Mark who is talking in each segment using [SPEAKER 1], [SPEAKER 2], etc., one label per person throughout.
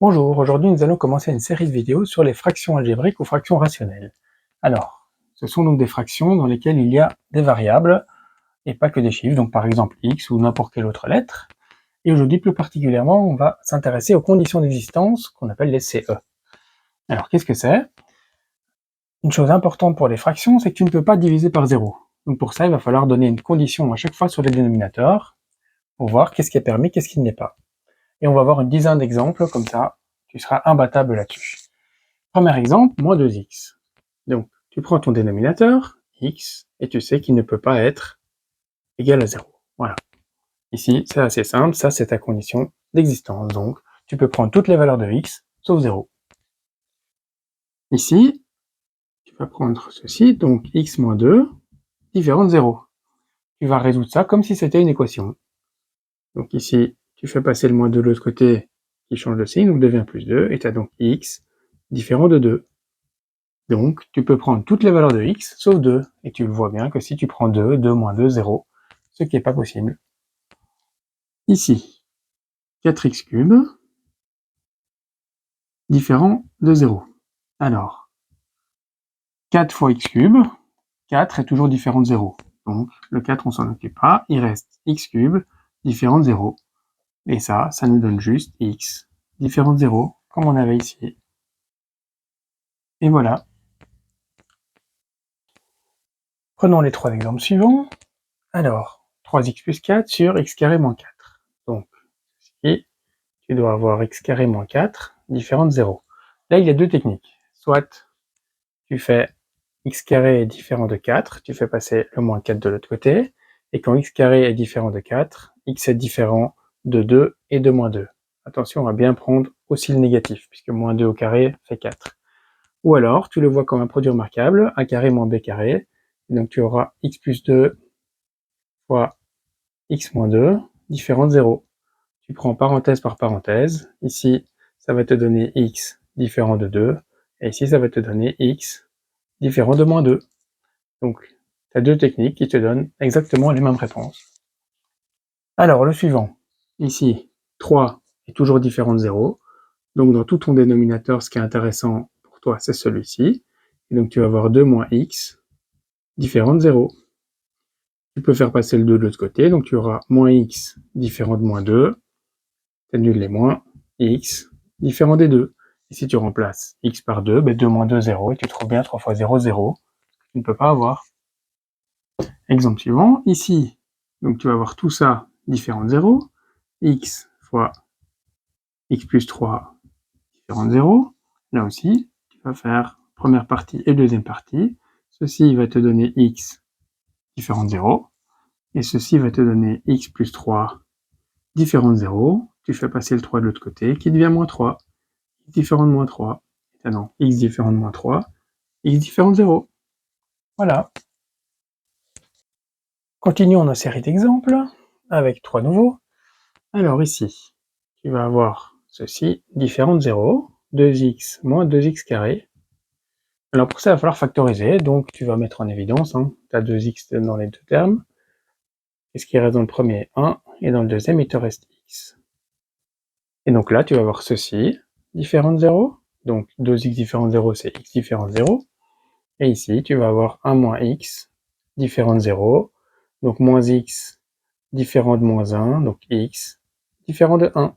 [SPEAKER 1] Bonjour, aujourd'hui nous allons commencer une série de vidéos sur les fractions algébriques ou fractions rationnelles. Alors, ce sont donc des fractions dans lesquelles il y a des variables et pas que des chiffres, donc par exemple x ou n'importe quelle autre lettre. Et aujourd'hui plus particulièrement, on va s'intéresser aux conditions d'existence qu'on appelle les CE. Alors qu'est-ce que c'est? Une chose importante pour les fractions, c'est que tu ne peux pas diviser par 0. Donc pour ça, il va falloir donner une condition à chaque fois sur les dénominateurs pour voir qu'est-ce qui est permis, qu'est-ce qui ne l'est pas. Et on va voir une dizaine d'exemples, comme ça, tu seras imbattable là-dessus. Premier exemple, moins 2x. Donc, tu prends ton dénominateur, x, et tu sais qu'il ne peut pas être égal à 0. Voilà. Ici, c'est assez simple, ça c'est ta condition d'existence. Donc, tu peux prendre toutes les valeurs de x, sauf 0. Ici, tu vas prendre ceci, donc x moins 2, différent de 0. Tu vas résoudre ça comme si c'était une équation. Donc ici, tu fais passer le moins 2 de l'autre côté, qui change de signe, donc devient plus 2, et tu as donc x différent de 2. Donc, tu peux prendre toutes les valeurs de x, sauf 2. Et tu le vois bien que si tu prends 2, 2 moins 2, 0, ce qui n'est pas possible. Ici, 4x cube, différent de 0. Alors, 4 fois x cube, 4 est toujours différent de 0. Donc, le 4, on s'en occupe pas. Il reste x cube, différent de 0. Et ça nous donne juste x, différent de 0, comme on avait ici. Et voilà. Prenons les trois exemples suivants. Alors, 3x plus 4 sur x carré moins 4. Donc, ici, tu dois avoir x carré moins 4, différent de 0. Là, il y a deux techniques. Soit tu fais x carré est différent de 4, tu fais passer le moins 4 de l'autre côté, et quand x carré est différent de 4, x est différent de 2 et de moins 2. Attention à bien prendre aussi le négatif, puisque moins 2 au carré fait 4. Ou alors, tu le vois comme un produit remarquable, a carré moins b carré, et donc tu auras x plus 2 fois x moins 2, différent de 0. Tu prends parenthèse par parenthèse. Ici, ça va te donner x différent de 2. Et ici, ça va te donner x différent de moins 2. Donc, tu as deux techniques qui te donnent exactement les mêmes réponses. Alors, le suivant. Ici, 3 est toujours différent de 0. Donc, dans tout ton dénominateur, ce qui est intéressant pour toi, c'est celui-ci. Et donc, tu vas avoir 2 moins x différent de 0. Tu peux faire passer le 2 de l'autre côté. Donc, tu auras moins x différent de moins 2. Tu annules les moins, x différent des 2. Et si tu remplaces x par 2, 2 moins 2, 0, et tu trouves bien 3 fois 0, 0, tu ne peux pas avoir. Exemple suivant, ici, donc tu vas avoir tout ça différent de 0, x fois x plus 3 différent de 0. Là aussi, tu vas faire première partie et deuxième partie. Ceci va te donner x différent de 0, et ceci va te donner x plus 3 différent de 0. Tu fais passer le 3 de l'autre côté, qui devient moins 3. X différent de moins 3. Ah non, x différent de moins 3, x différent de 0. Voilà. Continuons nos séries d'exemples avec trois nouveaux. Alors ici, tu vas avoir ceci différent de 0, 2x moins 2x carré. Alors pour ça, il va falloir factoriser, donc tu vas mettre en évidence, tu as 2x dans les deux termes. Et ce qui reste dans le premier, 1, et dans le deuxième, il te reste x. Et donc là, tu vas avoir ceci différent de 0, donc 2x différent de 0, c'est x différent de 0. Et ici, tu vas avoir 1 moins x différent de 0, donc moins x différent de moins 1, donc x différent de 1.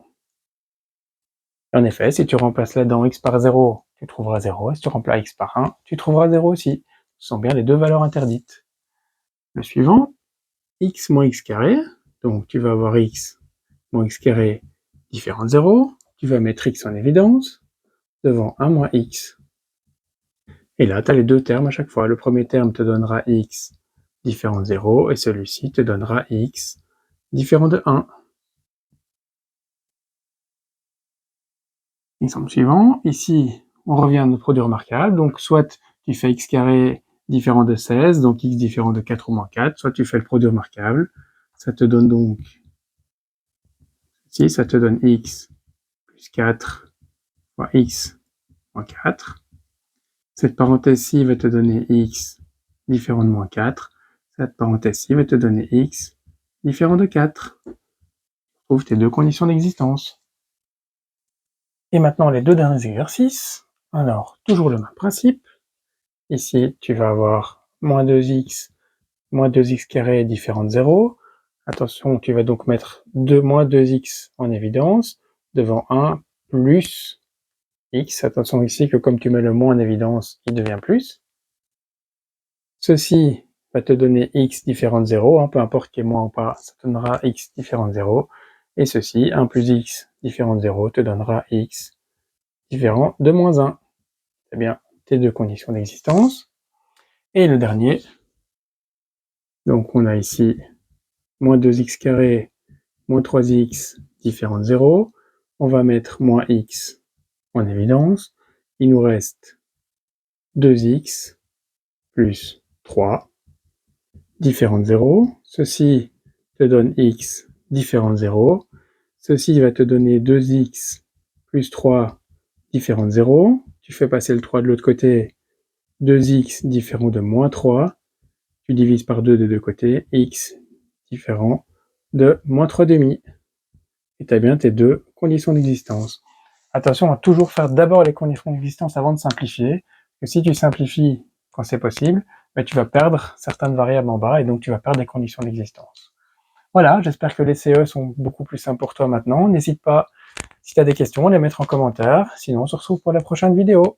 [SPEAKER 1] En effet, si tu remplaces là-dedans x par 0, tu trouveras 0, et si tu remplaces x par 1, tu trouveras 0 aussi. Ce sont bien les deux valeurs interdites. Le suivant, x moins x carré, donc tu vas avoir x moins x carré différent de 0, tu vas mettre x en évidence, devant 1 moins x. Et là, tu as les deux termes à chaque fois. Le premier terme te donnera x différent de 0, et celui-ci te donnera x différent de 1. Exemple suivant, ici, on revient à notre produit remarquable, donc soit tu fais x carré différent de 16, donc x différent de 4 ou moins 4, soit tu fais le produit remarquable, ça te donne donc, ici, ça te donne x plus 4 fois x moins 4. Cette parenthèse-ci va te donner x différent de moins 4. Cette parenthèse-ci va te donner x différent de 4. Trouve tes deux conditions d'existence. Et maintenant, les deux derniers exercices. Alors, toujours le même principe. Ici, tu vas avoir moins 2x carré différent de 0. Attention, tu vas donc mettre moins 2x en évidence, devant 1 plus x. Attention ici que comme tu mets le moins en évidence, il devient plus. Ceci va te donner x différent de 0, peu importe qu'il y ait moins ou pas, ça te donnera x différent de 0. Et ceci, 1 plus x différent de 0, te donnera x différent de moins 1. C'est bien tes deux conditions d'existence. Et le dernier, donc on a ici moins 2x carré, moins 3x différent de 0. On va mettre moins x en évidence. Il nous reste 2x plus 3 différent de 0. Ceci te donne x différent de 0. Ceci va te donner 2x plus 3 différent de 0. Tu fais passer le 3 de l'autre côté, 2x différent de moins 3. Tu divises par 2 des deux côtés, x différent de moins 3 demi. Et tu as bien tes deux conditions d'existence. Attention à toujours faire d'abord les conditions d'existence avant de simplifier, parce que si tu simplifies quand c'est possible, tu vas perdre certaines variables en bas, et donc tu vas perdre les conditions d'existence. Voilà, j'espère que les CE sont beaucoup plus simples pour toi maintenant. N'hésite pas, si tu as des questions, à les mettre en commentaire. Sinon, on se retrouve pour la prochaine vidéo.